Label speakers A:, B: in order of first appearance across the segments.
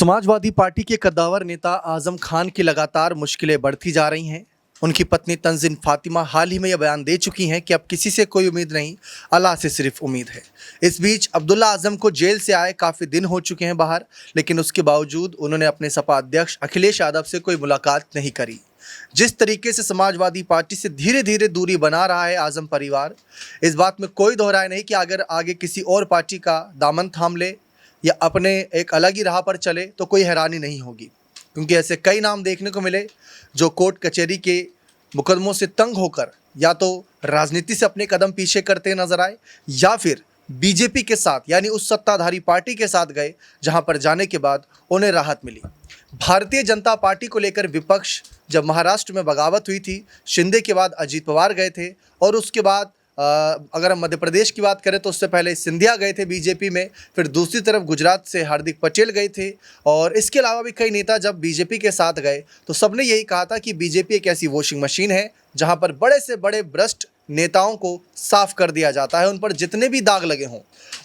A: Samajwadi party के कद्दावर नेता आजम खान की लगातार मुश्किलें बढ़ती जा रही हैं। उनकी पत्नी तंजीन फातिमा हाल ही में यह बयान दे चुकी हैं कि अब किसी से कोई उम्मीद नहीं, अल्लाह से सिर्फ उम्मीद है। इस बीच अब्दुल्ला आजम को जेल से आए काफ़ी दिन हो चुके हैं बाहर, लेकिन उसके बावजूद उन्होंने अपने सपा अध्यक्ष अखिलेश यादव से कोई मुलाकात नहीं करी। जिस तरीके से समाजवादी पार्टी से धीरे धीरे दूरी बना रहा है आजम परिवार, इस बात में कोई दोहराए नहीं कि अगर आगे किसी और पार्टी का दामन थाम ले या अपने एक अलग ही राह पर चले तो कोई हैरानी नहीं होगी, क्योंकि ऐसे कई नाम देखने को मिले जो कोर्ट कचहरी के मुकदमों से तंग होकर या तो राजनीति से अपने कदम पीछे करते नजर आए या फिर बीजेपी के साथ यानी उस सत्ताधारी पार्टी के साथ गए जहां पर जाने के बाद उन्हें राहत मिली। भारतीय जनता पार्टी को लेकर विपक्ष जब महाराष्ट्र में बगावत हुई थी, शिंदे के बाद अजीत पवार गए थे और उसके बाद अगर हम मध्य प्रदेश की बात करें तो उससे पहले सिंधिया गए थे बीजेपी में, फिर दूसरी तरफ गुजरात से हार्दिक पटेल गए थे और इसके अलावा भी कई नेता जब बीजेपी के साथ गए तो सबने यही कहा था कि बीजेपी एक ऐसी वॉशिंग मशीन है जहां पर बड़े से बड़े भ्रष्ट नेताओं को साफ कर दिया जाता है, उन पर जितने भी दाग लगे हों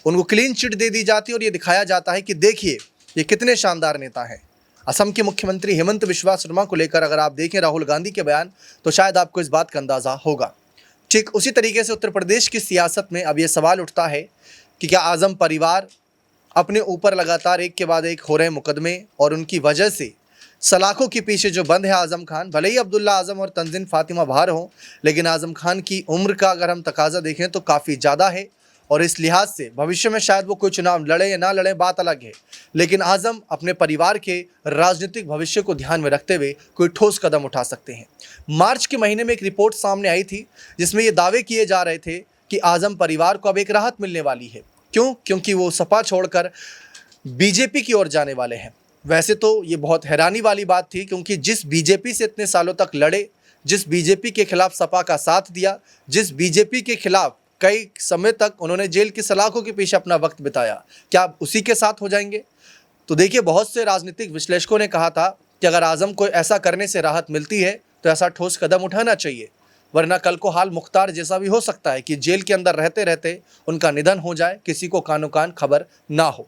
A: उनको क्लीन चिट दे दी जाती है और ये दिखाया जाता है कि देखिए ये कितने शानदार नेता हैं। असम के मुख्यमंत्री हेमंत बिस्वा शर्मा को लेकर अगर आप देखें राहुल गांधी के बयान तो शायद आपको इस बात का अंदाज़ा होगा। ठीक उसी तरीके से उत्तर प्रदेश की सियासत में अब ये सवाल उठता है कि क्या आजम परिवार अपने ऊपर लगातार एक के बाद एक हो रहे मुकदमे और उनकी वजह से सलाखों के पीछे जो बंद है आजम खान, भले ही अब्दुल्ला आजम और तंजीन फातिमा बाहर हों, लेकिन आजम खान की उम्र का अगर हम तकाजा देखें तो काफ़ी ज़्यादा है और इस लिहाज से भविष्य में शायद वो कोई चुनाव लड़े या ना लड़े बात अलग है, लेकिन आजम अपने परिवार के राजनीतिक भविष्य को ध्यान में रखते हुए कोई ठोस कदम उठा सकते हैं। मार्च के महीने में एक रिपोर्ट सामने आई थी जिसमें ये दावे किए जा रहे थे कि आजम परिवार को अब एक राहत मिलने वाली है। क्यों? क्योंकि वो सपा छोड़कर बीजेपी की ओर जाने वाले हैं। वैसे तो ये बहुत हैरानी वाली बात थी, क्योंकि जिस बीजेपी से इतने सालों तक लड़े, जिस बीजेपी के खिलाफ सपा का साथ दिया, जिस बीजेपी के खिलाफ कई समय तक उन्होंने जेल की सलाखों के पीछे अपना वक्त बिताया, क्या आप उसी के साथ हो जाएंगे? तो देखिए, बहुत से राजनीतिक विश्लेषकों ने कहा था कि अगर आजम को ऐसा करने से राहत मिलती है तो ऐसा ठोस कदम उठाना चाहिए, वरना कल को हाल मुख्तार जैसा भी हो सकता है कि जेल के अंदर रहते रहते उनका निधन हो जाए, किसी को कानो कान खबर ना हो।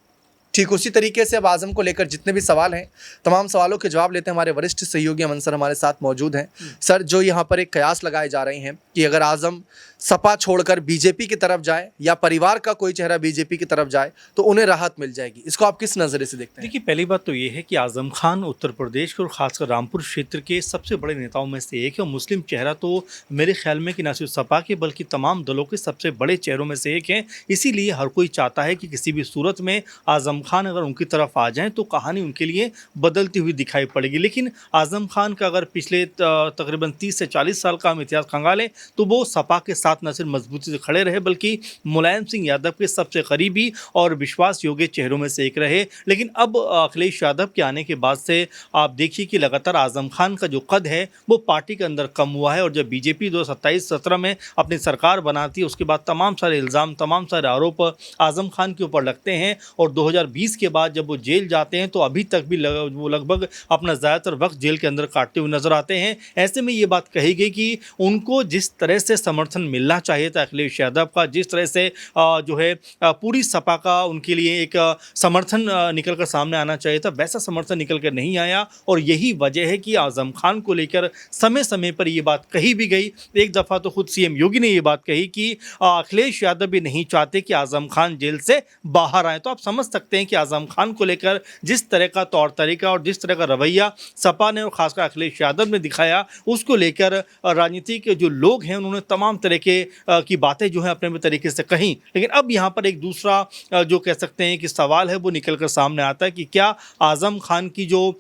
A: ठीक उसी तरीके से अब आजम को लेकर जितने भी सवाल हैं, तमाम सवालों के जवाब लेते हैं हमारे वरिष्ठ सहयोगी अमन सर हमारे साथ मौजूद हैं। सर, जो यहाँ पर एक कयास लगाए जा रहे हैं कि अगर आजम सपा छोड़कर बीजेपी की तरफ जाए या परिवार का कोई चेहरा बीजेपी की तरफ जाए तो उन्हें राहत मिल जाएगी, इसको आप किस नज़रिए से देखते हैं?
B: देखिए, पहली बात तो ये है कि आजम खान उत्तर प्रदेश के और खासकर रामपुर क्षेत्र के सबसे बड़े नेताओं में से एक है और मुस्लिम चेहरा तो मेरे ख्याल में कि न सिर्फ सपा के बल्कि तमाम दलों के सबसे बड़े चेहरों में से एक हैं। इसीलिए हर कोई चाहता है कि किसी भी सूरत में आजम खान अगर उनकी तरफ आ जाएं तो कहानी उनके लिए बदलती हुई दिखाई पड़ेगी। लेकिन आजम खान का अगर पिछले तकरीबन 30 से 40 साल का हम इतिहास खंगालें तो वो सपा के साथ न सिर्फ मजबूती से खड़े रहे बल्कि मुलायम सिंह यादव के सबसे करीबी और विश्वास योग्य चेहरों में से एक रहे। लेकिन अब अखिलेश यादव के आने के बाद से आप देखिए कि लगातार आजम खान का जो कद है वो पार्टी के अंदर कम हुआ है और जब बीजेपी 2027-17 में अपनी सरकार बनाती है उसके बाद तमाम सारे इल्ज़ाम, तमाम सारे आरोप आजम खान के ऊपर लगते हैं और 2020 के बाद जब वो जेल जाते हैं तो अभी तक भी वो लगभग अपना ज़्यादातर वक्त जेल के अंदर काटते हुए नजर आते हैं। ऐसे में ये बात कही गई कि उनको जिस तरह से समर्थन मिलना चाहिए था अखिलेश यादव का, जिस तरह से जो है पूरी सपा का उनके लिए एक समर्थन निकल कर सामने आना चाहिए था, वैसा समर्थन निकल कर नहीं आया और यही वजह है कि आजम खान को लेकर समय समय पर ये बात कही भी गई। एक दफ़ा तो खुद सीएम योगी ने ये बात कही कि अखिलेश यादव भी नहीं चाहते कि आजम खान जेल से बाहर आए। तो आप समझ सकते हैं कि आजम खान को लेकर जिस तरह का तौर तरीका और जिस तरह का रवैया सपा ने और खासकर अखिलेश यादव ने दिखाया, उसको लेकर राजनीति के जो लोग हैं उन्होंने तमाम तरह की बातें जो है अपने तरीके से कहीं। लेकिन अब यहाँ पर एक दूसरा जो कह सकते हैं कि सवाल है वो निकल कर सामने आता है कि क्या आजम खान की जो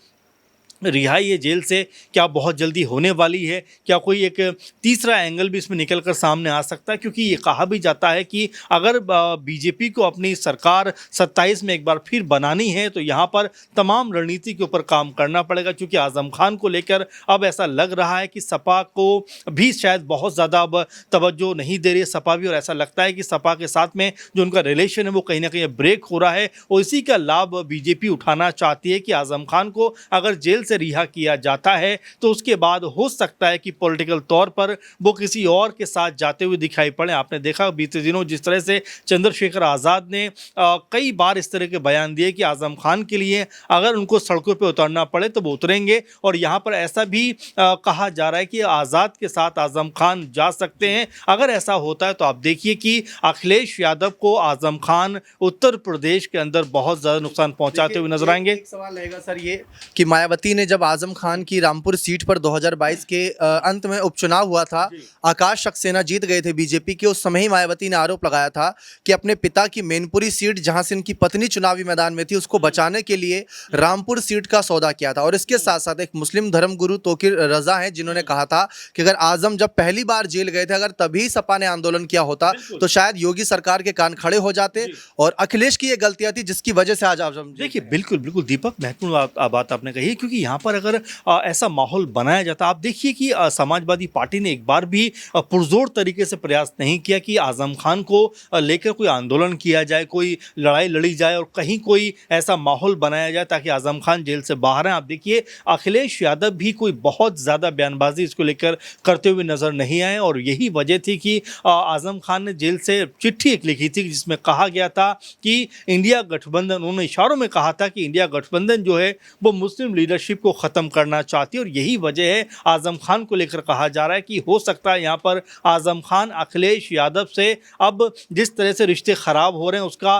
B: रिहाई है जेल से क्या बहुत जल्दी होने वाली है, क्या कोई एक तीसरा एंगल भी इसमें निकल कर सामने आ सकता है? क्योंकि ये कहा भी जाता है कि अगर बीजेपी को अपनी सरकार 27 में एक बार फिर बनानी है तो यहाँ पर तमाम रणनीति के ऊपर काम करना पड़ेगा, क्योंकि आजम खान को लेकर अब ऐसा लग रहा है कि सपा को भी शायद बहुत ज़्यादा अब तवज्जो नहीं दे रही है सपा भी, और ऐसा लगता है कि सपा के साथ में जो उनका रिलेशन है वो कहीं ना कहीं ब्रेक हो रहा है और इसी का लाभ बीजेपी उठाना चाहती है कि आजम खान को अगर जेल से रिहा किया जाता है तो उसके बाद हो सकता है कि पॉलिटिकल तौर पर वो किसी और के साथ जाते हुए दिखाई पड़े। आपने देखा बीते दिनों जिस तरह से चंद्रशेखर आज़ाद ने कई बार इस तरह के बयान दिए कि आज़म खान के लिए अगर उनको सड़कों पर उतरना पड़े तो वो उतरेंगे, और यहाँ पर ऐसा भी कहा जा रहा है कि आज़ाद के साथ आज़म खान जा सकते हैं। अगर ऐसा होता है तो आप देखिए कि अखिलेश यादव को आज़म खान उत्तर प्रदेश के अंदर बहुत ज़्यादा नुकसान पहुंचाते हुए नजर आएंगे।
A: एक सवाल रहेगा सर ये कि मायावती ने जब आजम खान की रामपुर सीट पर 2022 के अंत में उपचुनाव हुआ था, आकाश सक्सेना जीत गए थे बीजेपी के, उस समय ही मायावती ने आरोप लगाया था कि अपने पिता की मैनपुरी सीट जहां से इनकी पत्नी चुनावी मैदान में थी उसको बचाने के लिए रामपुर सीट का सौदा किया था। और इसके साथ साथ एक मुस्लिम धर्मगुरु तोकीर रजा हैं जिन्होंने कहा था कि अगर आजम जब पहली बार जेल गए थे, अगर तभी सपा ने आंदोलन किया होता तो शायद योगी सरकार के कान खड़े हो जाते और अखिलेश की ये गलतियां थी जिसकी वजह से आज आजम
B: देखिए बिल्कुल बिल्कुल दीपक, महत्वपूर्ण बात आपने कही है, क्योंकि यहाँ पर अगर ऐसा माहौल बनाया जाता, आप देखिए कि समाजवादी पार्टी ने एक बार भी पुरजोर तरीके से प्रयास नहीं किया कि आजम खान को लेकर कोई आंदोलन किया जाए, कोई लड़ाई लड़ी जाए और कहीं कोई ऐसा माहौल बनाया जाए ताकि आजम खान जेल से बाहर आए। आप देखिए अखिलेश यादव भी कोई बहुत ज़्यादा बयानबाजी इसको लेकर करते हुए नजर नहीं आए, और यही वजह थी कि आजम खान ने जेल से चिट्ठी एक लिखी थी जिसमें कहा गया था कि इंडिया गठबंधन, उन्होंने इशारों में कहा था कि इंडिया गठबंधन जो है वो मुस्लिम लीडरशिप को ख़त्म करना चाहती है, और यही वजह है आजम खान को लेकर कहा जा रहा है कि हो सकता है यहाँ पर आजम खान अखिलेश यादव से अब जिस तरह से रिश्ते ख़राब हो रहे हैं उसका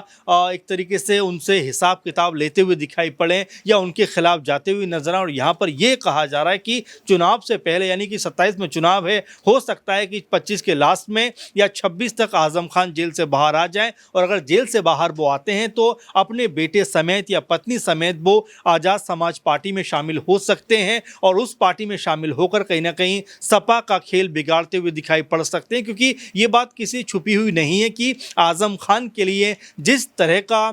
B: एक तरीके से उनसे हिसाब किताब लेते हुए दिखाई पड़े या उनके खिलाफ जाते हुए नजर आए। और यहाँ पर यह कहा जा रहा है कि चुनाव से पहले, यानी कि 27 में चुनाव है, हो सकता है कि 25 के लास्ट में या 26 तक आजम खान जेल से बाहर आ जाएं, और अगर जेल से बाहर वो आते हैं तो अपने बेटे समेत या पत्नी समेत वो आज़ाद समाज पार्टी में शामिल हो सकते हैं, और उस पार्टी में शामिल होकर कहीं ना कहीं सपा का खेल बिगाड़ते हुए दिखाई पड़ सकते हैं। क्योंकि ये बात किसी छुपी हुई नहीं है कि आजम खान के लिए जिस तरह का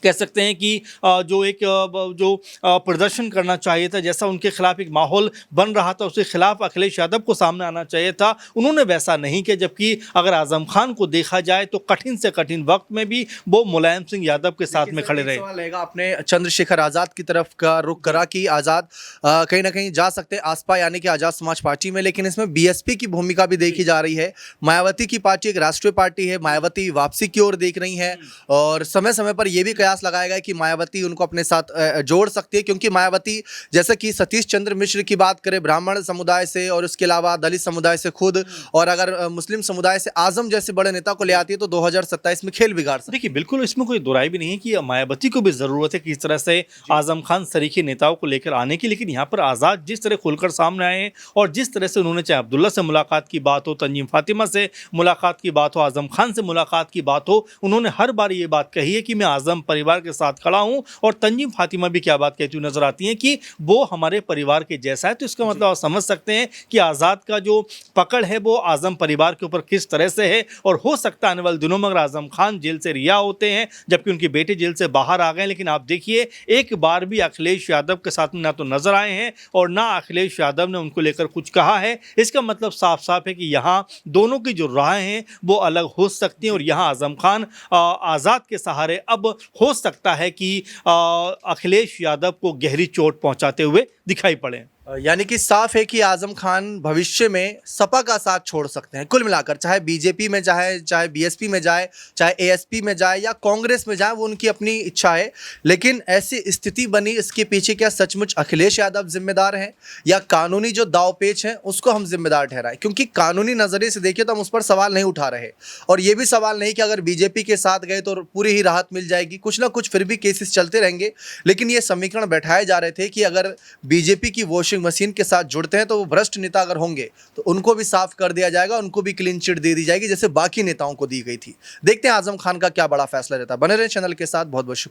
B: कह सकते हैं कि जो प्रदर्शन करना चाहिए था, जैसा उनके खिलाफ एक माहौल बन रहा था, उसके खिलाफ अखिलेश यादव को सामने आना चाहिए था, उन्होंने वैसा नहीं किया। जबकि अगर आजम खान को देखा जाए तो कठिन से कठिन वक्त में भी वो मुलायम सिंह यादव के साथ में खड़े रहे।
A: सवाल रहेगा, आपने चंद्रशेखर आज़ाद की तरफ का रुख करा कि आज़ाद कहीं ना कहीं जा सकते आसपा यानी कि आज़ाद समाज पार्टी में, लेकिन इसमें बीएसपी की भूमिका भी देखी जा रही है। मायावती की पार्टी एक राष्ट्रीय पार्टी है, मायावती वापसी की ओर देख रही है, और समय समय पर यह भी कयास लगाया गया कि मायावती उनको अपने साथ जोड़ सकती है, क्योंकि मायावती जैसे कि सतीश चंद्र मिश्र की बात करें ब्राह्मण समुदाय से, और उसके अलावा दलित समुदाय से खुद, और अगर मुस्लिम समुदाय से आजम जैसे बड़े नेता को ले आती है तो 2027 में खेल बिगाड़ सकती है।
B: देखिए बिल्कुल, इसमें कोई दुराई भी नहीं है कि मायावती को भी ज़रूरत है किस तरह से आजम खान सरीखे नेताओं को लेकर आने की, लेकिन यहाँ पर आज़ाद जिस तरह खुलकर सामने आए हैं और जिस तरह से उन्होंने, चाहे अब्दुल्ला से मुलाकात की बात हो, तंजीम फातिमा से मुलाकात की बात हो, आजम खान से मुलाकात की बात हो, उन्होंने हर बार ये बात कही है कि मैं आजम परिवार के साथ खड़ा हूँ। और तंजीम फातिमा भी क्या बात कहती हुई नजर आती है कि वो हमारे परिवार के जैसा है। तो इसका मतलब आप समझ सकते हैं कि आज़ाद का जो पकड़ है वो आजम परिवार के ऊपर किस तरह से है, और हो सकता है आने वाले दिनों में अगर आजम खान जेल से रिहा होते हैं जबकि उनके बेटे जेल से बाहर आ गए, लेकिन आप देखिए एक बार भी अखिलेश यादव के साथ में ना तो नजर आए हैं और ना अखिलेश यादव ने उनको लेकर कुछ कहा है। इसका मतलब साफ साफ है कि यहाँ दोनों की जो राहें हैं वो अलग हो सकती हैं, और यहाँ आजम खान आज़ाद के सहारे अब हो सकता है कि अखिलेश यादव को गहरी चोट पहुंचाते हुए दिखाई पड़े।
A: यानी कि साफ है कि आजम खान भविष्य में सपा का साथ छोड़ सकते हैं। कुल मिलाकर चाहे बीजेपी में जाए, चाहे बीएसपी में जाए, चाहे एएसपी में जाए या कांग्रेस में जाए, वो उनकी अपनी इच्छा है, लेकिन ऐसी स्थिति बनी, इसके पीछे क्या सचमुच अखिलेश यादव जिम्मेदार हैं या कानूनी जो दावपेच हैं उसको हम जिम्मेदार ठहराएं? क्योंकि कानूनी नज़रिए से देखिए तो हम उस पर सवाल नहीं उठा रहे, और ये भी सवाल नहीं कि अगर बीजेपी के साथ गए तो पूरी ही राहत मिल जाएगी, कुछ ना कुछ फिर भी केसेस चलते रहेंगे। लेकिन ये समीकरण बैठाए जा रहे थे कि अगर बीजेपी की वॉशिंग मशीन के साथ जुड़ते हैं तो वो भ्रष्ट नेता अगर होंगे तो उनको भी साफ कर दिया जाएगा, उनको भी क्लीन चिट दे दी जाएगी जैसे बाकी नेताओं को दी गई थी। देखते हैं आजम खान का क्या बड़ा फैसला रहता है। बने रहे चैनल के साथ, बहुत बहुत शुक्रिया।